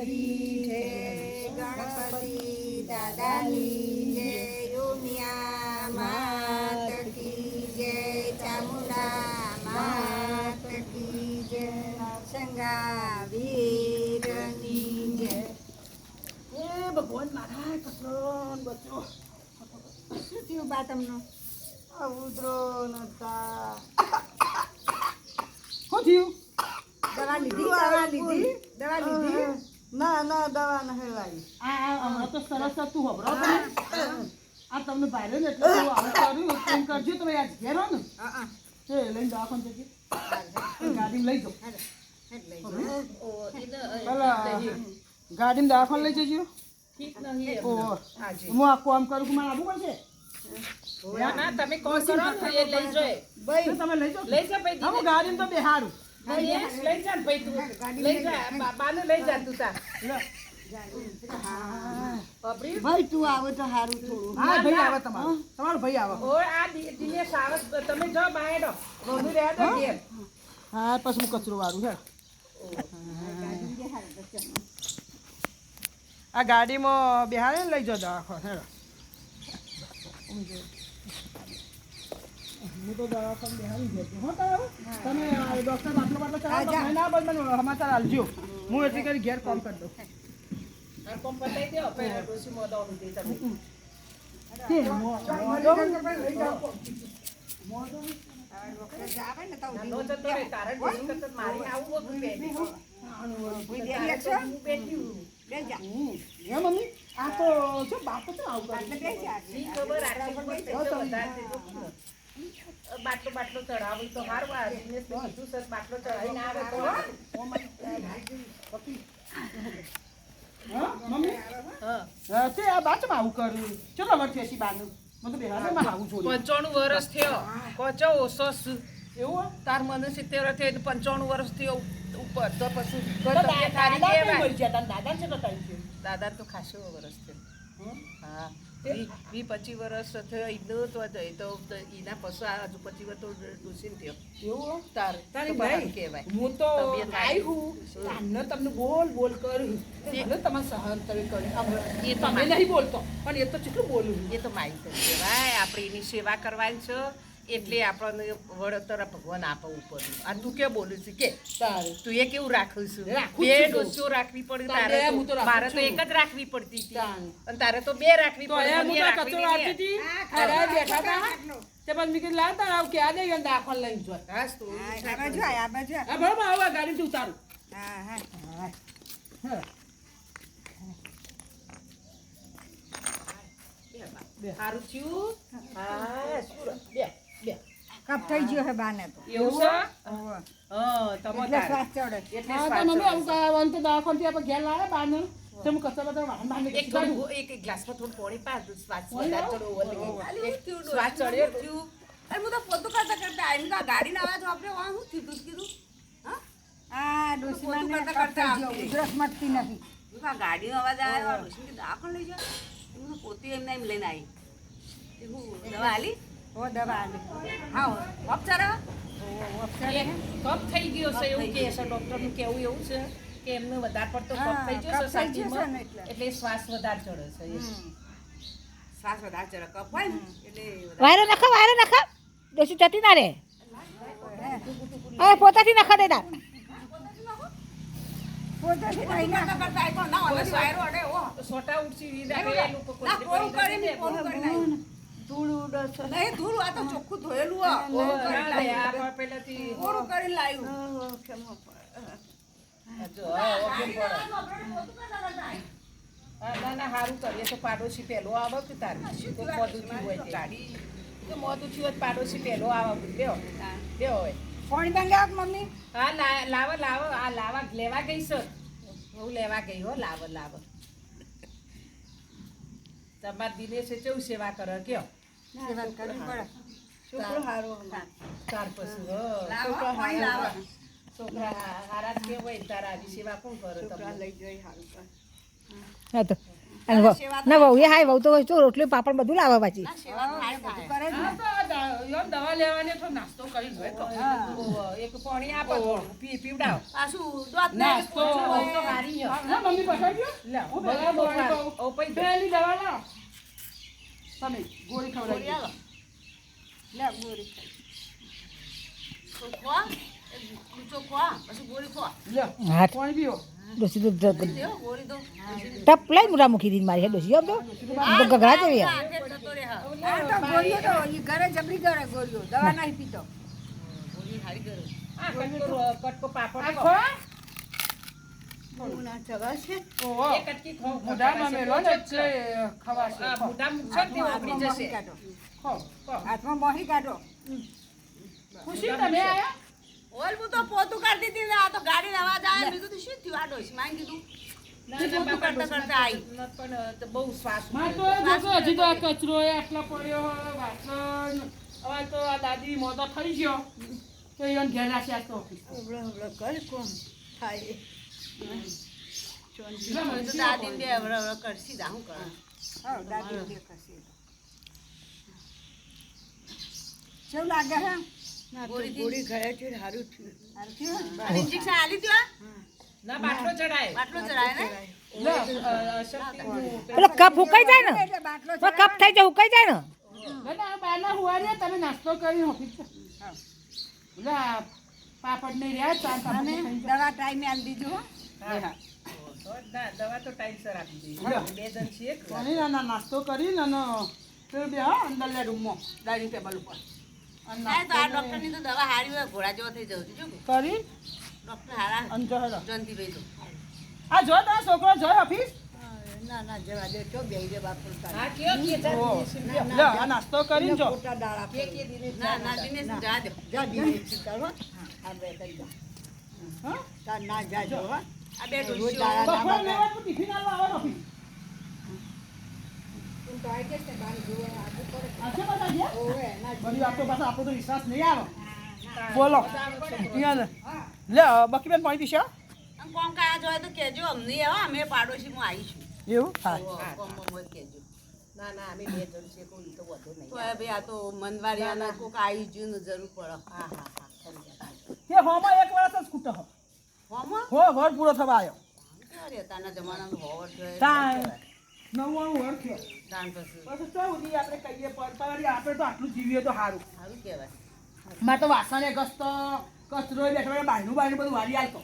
કી જય, ગણપતિ દાદાની જય, ઉમિયા માત કી જય, ચામુંડા માત કી જય, સંગા વીરની જય. એ ભગવાન મારા કચરો બચો શું થયું બા તમને? આ ઉધરો નતા શું થયું? દવા લીધી? દવા લીધી? ના ના દવા નહીં લાવી. આ તો સરસ હતું હબરો તમે આ તમને ભાઈરો ને એટલે આવું કર્યું એમ કરજો તમે આજ ઘેર હો ને તે લઈને દવાખાને જજો ગાડીમાં લઈ જાઓ ગાડીમાં દવાખાને લઈ જજો. હું આ કામ કરું કે મારે આવવું પડશે. ના તમે કોલ કરો ને એ લઈ જાય ભાઈ તમે લઈ જાઓ હું ગાડીમાં તો બેહારું. લઈ જા ભાઈ તું લઈ જા બાને લઈ જા તું તાર ભાઈ તું આવે તો સારું થોડું. હા ભાઈ આવે તમારો ભાઈ આવે. ઓય આ દિનેશ આવે તમે જો બાયડો બોલું રહ્યા તો ઘેર હા પછી હું કચરો વાળું હે આ ગાડીમાં બેહારે લઈ જાઓ દવાખાને હેડો. હું તો દવાખાને બેહારી ગયો હો તમે ડૉક્ટર બાટલો ચડાવો ના બસ સમાચાર હાલજો હું એટલી કરી ઘેર કામ કરી દઉં. આ કોમ પતાઈ દો પહેલા ડોસી મોદો ઉડી તમે આવે ને તો નો જતો રે તારે ડોસી કરતા મારી આવું બધું બેઠી હું બેઠી હે મમ્મી આ તો જો બાપો તો આવું કરે ઈ ખબર રાખવી પડશે તો વધારે બાટલો બાટલો ચડાવું તો હારું આ દિનેશ તો કીધું સર બાટલો ચડાવીને આવે તો હા મમ્મી હા તે આ બાચમાં આવું કર્યું ચલો વર્ષ એસી બાનું મને તો બેહારમાં આવું જોયું 95 વર્ષ થયો કોચો ઓસો એવું તાર મને 70 થયો 95 વર્ષ થયો ઉપર તો પછી દાદા છે તો દાદા તો ખાસો વર્ષ થયો હા 20-25 વર્ષ થયો ઈનો તો એના પછી હજુ 25 વર્ષ તો ડૂસીને થયો એવું તારી ભાઈ કહેવાય હું તો તબિયત આઈ હું આને તમને બોલ કર્યું એટલે તમારે સહન તમે કર્યું એ તમે નહીં બોલતો પણ એ તો કેટલું બોલું એ તો માહિતી કહેવાય આપણે એની સેવા કરવાની છે એટલે આપણને વળતર ભગવાન આપે ઉપર આ તું કે બોલું છું કે સારું તું એ કેવું રાખું છું રાખું બે છું. ડોસીઓ રાખવી પડી તારે તારે હું તો રાખું મારે તો છું. એક જ રાખવી પડતી હતી તારે. અને તારે તો બે રાખવી તો પડી યાર મને હું તો રાખવી કચરો વાળતી નહીં. હતી ખરા બેઠા હતા તે પછી મેં કીધું લાવ તાર આવ કે આ દે દાખલ લઈને જોય હાસ તું આ બાજુ આ બાજુ હા બરાબર આવા ગાડીથી ઉતારું હા હા સારું થયું હા શું બે બે કપ થઈ ગયો હે બાને તો એવું છે ઓહો. હા તમે એટલે તારે. શ્વાસ ચડે એટલે હા તો શ્વાસ મમ્મી ચડે. આવું તો દવાખાનથી આપણે ઘેર લાવે બાને તો હું કચરા બધા વાહન બાંધી એક થોડું એક ગ્લાસમાં થોડું પાણી પા શ્વાસ વધારે ચડો એક શ્વાસ ચડ્યો થયું અરે હું તો પોતું કરતા કરતા આવી તો ગાડીનો અવાજ વાપરે વાહ હું કીધું કીધું આ ડોસીમાને કરતા કપ થઈ કરતા ગયો. આવતી. ઉધરસ મટતી નથી. હું આ ગાડીનો અવાજ આવ્યો રોશની કે દાખલ લઈ જા હું તો પોતે એમને એમ લઈને આવી તે હું દવા આલી ઓ દવા આલી. હા ઉપચાર એક કફ થઈ ગયો છે એવું કહે છે ડોક્ટરનું કહેવું એવું છે કે એમને વધારે પડતો કફ હા, થઈ ગયો કફ છે થઈ ગયો છે છાતીમાં ને એટલે. એટલે શ્વાસ વધારે ચડે છે એ. શ્વાસ વધારે ચડે કપ હોય ને એટલે વાયરો નખા ડોસી જતી ના રે હવે પોતાથી નખા દે દાંત પોતાથી નહીં ના. કરતા કરતા આવ્યો ના હોય વાયરો અડે ઓ સોટા ઉડસી વીડા પેલું ના પોરું કરીને પોરું કરીને આવી. ધૂળ ઉડે છે. નહીં ધૂળ આ તો ચોખ્ખું ધોયેલું આ પોરું કરીને લાવ્યું. પેલાથી પોરું કરીને લાવ્યું ઓહો, કેમો પડે. જો હા, ઓકે પડે. હા, ના ના સારું કરીએ તો પાડોશી પહેલો આવે કે તારી તો મોદું થયું હોય તે. તો મોદું થયું હોય તો પાડોશી પહેલો આવે લ્યો લ્યો હોય પાણી મંગાવ મમ્મી. હા લાવો આ લાવા લેવા ગઈ છે હું લેવા ગઈ હો લાવો તમાર દિનેશે કેવું સેવા કરે કયો સેવા કરવી પડે. છોકરો હારો ત્યાર પછી હો લાવો પાણી લાવો છોકરા હારા જ કે હોય તારા આવી સેવા કોણ કરે તમને લઈ જોઈ હારું કરે. હા તો અને ના વહુ એ હાય વહુ તો જો રોટલી પાપડ બધું લાવવા પાછી સેવા થાય થાય કરે જ ને. હા તો યો દવા લેવાની તો નાસ્તો કરી લો તો એક પાણી આપો થોડું, પીવડાવો. પાછું દોત ને નાસ્તો તો હારી છે. ના મમ્મી પકડજો લે, હું ભલે પેલા બહુ દવાઈ સારું. કહું. ઓ, પૈ દે. પહેલી દવા લાવ તમે ગોળી ગોળી ખવડાવી આલો. લે ગોરી ખાઈ. તો ખો ઊંચો ખો પછી ગોળી ખો લ્યો હા પાણી પીવો ડોસી તો દેવો ગોળી દો ટપ લઈ મુરા મૂકી દીધી મારી હે ડોસી આમ તો ગગડા જેવી આ. આખે જતો રહે હા. આ તો ગોળીઓ તો ઈ ઘરે જબરી કરે ગોળીઓ દવા નહીં પીતો ગોળી હારી કરે આ કટકો પાપડ આ ખો. ખો ના ચવા છે ઓહો એક કટકી ખો. મોઢામાં મેલો ને એટલે ખવાશે આ મોઢામાં મૂકશો ને તે ઓગળી હાથમાં જશે. મોહી કાઢો ખો ખો હાથમાં મોહી કાઢો ખુશી તમે આયા ઓલ હું તો પોતું કરતી હતી ને આ તો ગાડીનો અવાજ આવે મેં કીધું શું થયું આ ડોશી માં કીધું ના, ના, પોતું બાપા, કરતા કરતા આવી પણ તો બહુ શ્વાસ માં તો જોજો હજી તો આ કચરો એ આટલા પડ્યો હોય વાસણ હવે તો આ દાદી મોતો થઈ ગયો તો એને ઘેર રાખી આ તો ઓફિસ હબળો હબળો કર કોણ થાય હવે તો દાદીને બે હવળે હવળે કરશી દા હું કરે હા દાદી બે કસી કેવું લાગે હે ના તો ગોળી ગયા છે સારું થયું સારું થયું અને ઇન્જેક્શન આલી દ્યો ના બાટલો ચડાય. બાટલો ચડાય ને લે શક્તિનું પેલો કપ હુકાઈ જાય ને એટલે બાટલો પેલો કપ થઈ જાય હુકાઈ જાય ને બેટા બારના હુવાડે તમે નાસ્તો કરી ઓફિસ લે પાપડ નહીં રહ્યા ચાર અને પાપડ દવા ટાઈમે આલી દીધું હો હા. ના, દવા તો ટાઈમસર આપી દઈશ. બે જણ છીએ કે? નાસ્તો કરીને અને ફેર બે હા અંદર લે રૂમમાં ડાઇનિંગ ટેબલ ઉપર અને ના તો આ ડોક્ટરની તો દવા હારી હોય ઘોડા જેવો થઈ જવું જો કરી ડોક્ટર હારા અને જો હેડો. જયંતિભાઈ તો આ જો તારો છોકરો જોઈ ઓફિસ ના ના જવા દે તો બે જે બાપુ હા, કયો કે જા ઓહો. દિનેશ? લે આ નાસ્તો કરીને જો મોટા દાડા કે દિનેશ? ના ના દિનેશ જા દે જા દીધી ચિતારો આ બે કરી જા હા તાર ના જાજો હો આ બે રોજ ડોશીઓ દાડા બપોર લેવા તો ટિફિન આલવા આવે ઓફિસ તું તો આઈ જશે બાર જોવા આગળ પડે આશે બધા ગયા ઓવે ના બધી વાતો પાછા આપણો તો વિશ્વાસ નહીં આવે બોલો અહીંયા લે બકીબેન પાણી પીશે આમ કોમ કાયા જોય તો કહેજો અમને હો અમે પાડોશીમાં આવીશું એવું હા કોમમાં મોય કહેજો ના, ના, અમે બે જણ છીએ, કોઈ તો વધુ નહીં. તો ભાઈ આ તો મનવાડિયાના કોક આવી જ્યું ને જરૂર પડે હા, હા, હા, ખરી વાત. તે હોમાં એક વર્ષ જ ખૂટો હો હોમાં વર પૂરો થવા આવ્યો અરે તાના જમાનામાં હોવર જોઈએ તાણ 99 વર્ષ થયો તાન પછી પછી તો સુધી આપણે કહીએ પણ આપણે તો આટલું જીવીએ તો સારું સારું કહેવાય મારે તો વાસણે ગસ્તો કચરો બેઠા બહારનું બધું વારી આવતો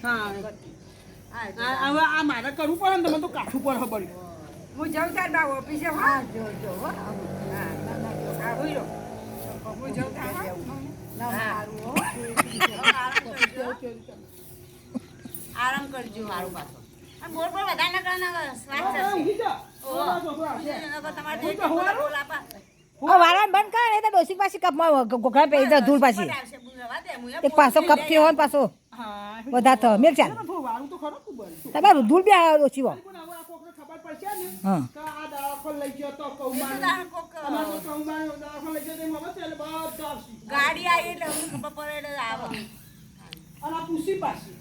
હા હવે આ મારે કરવું પડે ને તમે તો કાઠું પડે પડ્યું હું જાઉં તાર બા ઓફિસે હા જો જો હો હા ના ના હા હોઈ રો હું જાઉં તાર ના મારું હો આરામ કરજો મારું પાછો અને બોલ બોલ વધારે ના કરના શ્વાસ ચડશે ઊંઘી જા. તમારે હું તો હોવાનું? બોલ આપા આ વાળાને બંધ કર એ તો ડોસી પાછી કપમાં ગોખડા પે ધૂળ પાછી આવશે બોલવા દે હું એક પાછો કપ થયો હોય ને પાછો હા બધા થયો મેર ચાલ થોડું વારું તો ખરો તું બોલ તમારું ધૂળ બી આવે ઓછી હોય પણ હવે આ કોકને ખબર પડશે ને હા કે આ દવાખાને લઈ ગયો તો કૌમાર તારે કોક તમારો કૌમાર દવાખાને લઈ ગયો તો એમાં એટલે બધા આવશે ગાડી આવી એટલે હું ખબર પડે એટલે આવે અને આ પૂસી પાછી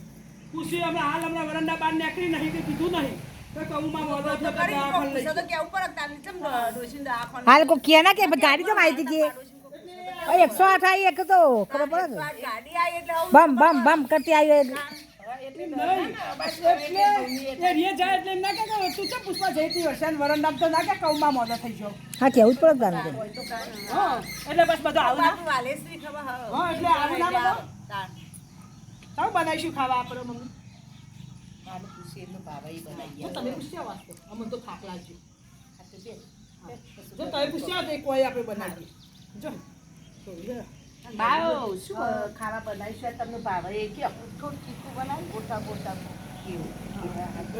પૂસી અમે હાલ હમણાં વરંડા બહાર નીકળી નહીં કે કીધું નહીં તો કૌમાં બોલો તો તો કરી દવાખાને લઈ તો તો કેવું પડે તારે ચમ ડોશીને દવાખાને હાલ કોઈ કે ના કે ગાડી તો આવી હતી કે 108 આવી એક તો ખબર પડે ને ગાડી આવી એટલે હું બમ બમ બમ કરતી આવી એટલે એ રીએ જાય એટલે એમ ના કે તું ચમ પુષ્પા જઈતી હશે ને વરંડામાં તો ના કે કૌમાં મોડો થઈ ગયો હા કેવું જ પડે ગાનું હા એટલે બસ બધું આવું ના બાપુ વાલેશ્રી ખબર હવે હા એટલે આવું ના બધું તાર સારું બનાવીશું ખાવા આપણે મમ્મી આને પૂછી એમનો ભાવ ઈ બનાવી જો તમે પૂછ્યા વાસ્તો અમને તો થાક લાગ્યો આ તો બે. જો તમે પૂછ્યા તો કોઈ આપણે બનાવીએ જો બાઓ, શું ખાવા બનાવીશું આ તમને ભાવે એ કયો? થોડું ચીકું બનાવ ગોટા ગોટા કેવું?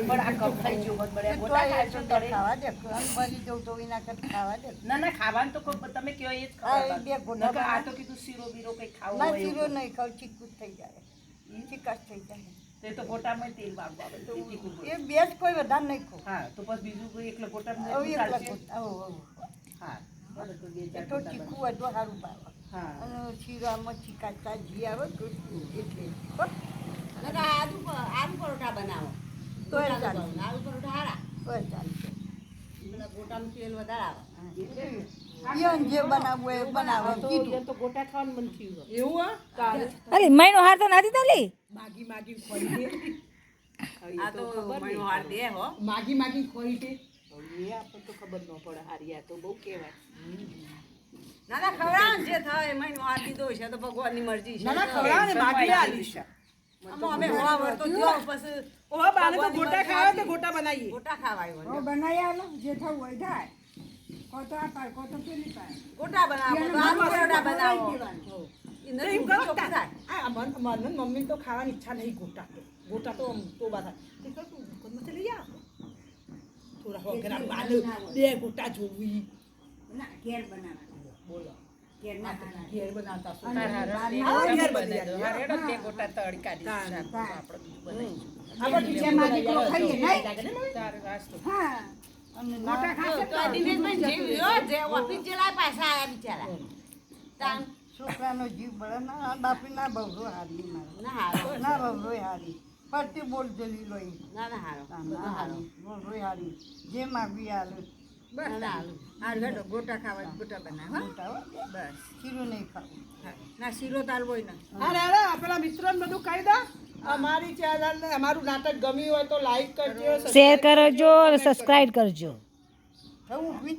પણ આ કપ થઈ ગયો હોત બળે. ગોટા ખાય છો તળે? ખાવા દે ભરી જવું તો એના કરતા ખાવા દે ના, ના, ખાવાનું તો તમે કયો એ જ હા, એ ખાવાનું. બે ગોટા નકર આ તો કીધું શીરો બીરો કંઈ ખાવું ના હોય ચીરો એવું. નહીં ખાવ ચીકું જ થઈ જાય ચીકાશ થઈ જાય તે તો ગોટામાં તેલ વાળવું આવે તો તીખું ગોળ. એ બે જ કોઈ વધારે નહીં ખાવ હા, તો પછી બીજું કોઈ એકલો ગોટામાં હવે જેટલું એકલા ચાલશે? ગોટા હા, બરાબર, તો બે ચાર તો ગોટા ચીકું હોય તો સારું ભાવે હા. અને શીરામાં ચીકાતા જી આવે તો એટલે હો. નકર આલુ પરોઠા બનાવો તોય ગોટાનું ચાલશે. આલુ પરોઠા હારા કોઈ ચાલશે પેલા ગોટાનું તેલ વધારે આવે ઈયોને જે બનાવવું એ બનાવો કીધું તો ગોટા ખાવાનું મન થયું છે. એવું હા અરે મહિનો હાર તો નથી તલી માગી માગી ખોઈ દે આ તો મણો હાર દે હો માગી માગી ખોઈ દે એ આપણને તો ખબર ન પડે હારી આ તો બહુ કહેવાય ના ના ખવડાવો ને જે થાય મહિનો હાર દીધો છે તો ભગવાનની મરજી છે ના ના ખવડાવો ને માગી આલીશ આમાં અમે હોવા વળતો થયો પછી ઓહો બાને તો ગોટા ખાવા તો ગોટા બનાવીએ ગોટા ખાવાય હો બનાવી આલો જે થવું હોય થાય કોતો આ પાર કોતો પેલી પાર ગોટા બનાવો તો આલુ પરોઠા બનાવો એમ કરો આ મને મમ્મી તો ખાવાની ઈચ્છા નહીં ગોટા તો તોબા થાય તે કર તું દુકાનમાંથી લઈ આવ થોડા વગરા બાને બે ગોટા જોવી ના ઘેર બનાવવા બોલો ઘેર ના ખાના ઘેર બનાવતા શું હાર હાર ઘેર બનાવી દો. હાર હેડો બે ગોટા તળી કાઢી તાન. આપણે બીજું બનાવીશું. આપણે જેમાં દીકરો ખાઈએ નહીં તારે વાસ્તુ. હા મોટા ખાશે તો દિનેશભાઈ જીવ્યો જે ઓફિસ જેલા પાછા આયા બિચારા તાન છોકરાનો જીવ બળે ના બાપી ના બહુ હારી મારે ના હારો ના બહુ હારી પડતી બોલ જલી લોઈ ના ના હારો ના હારી બોલ હારી જે માગવી આલે બસ હાર ગડો ગોટા ખાવા ગોટા બનાવ હા ગોટા હો. બસ ખીરું નહીં ખાવું ના શીરો તાલવો ને અરે અરે પેલા મિત્રોને બધું કહી દો અમારી ચેનલ ને અમારું નાટક ગમ્યું હોય તો લાઈક કરજો શેર કરજો સબસ્ક્રાઇબ કરજો થવું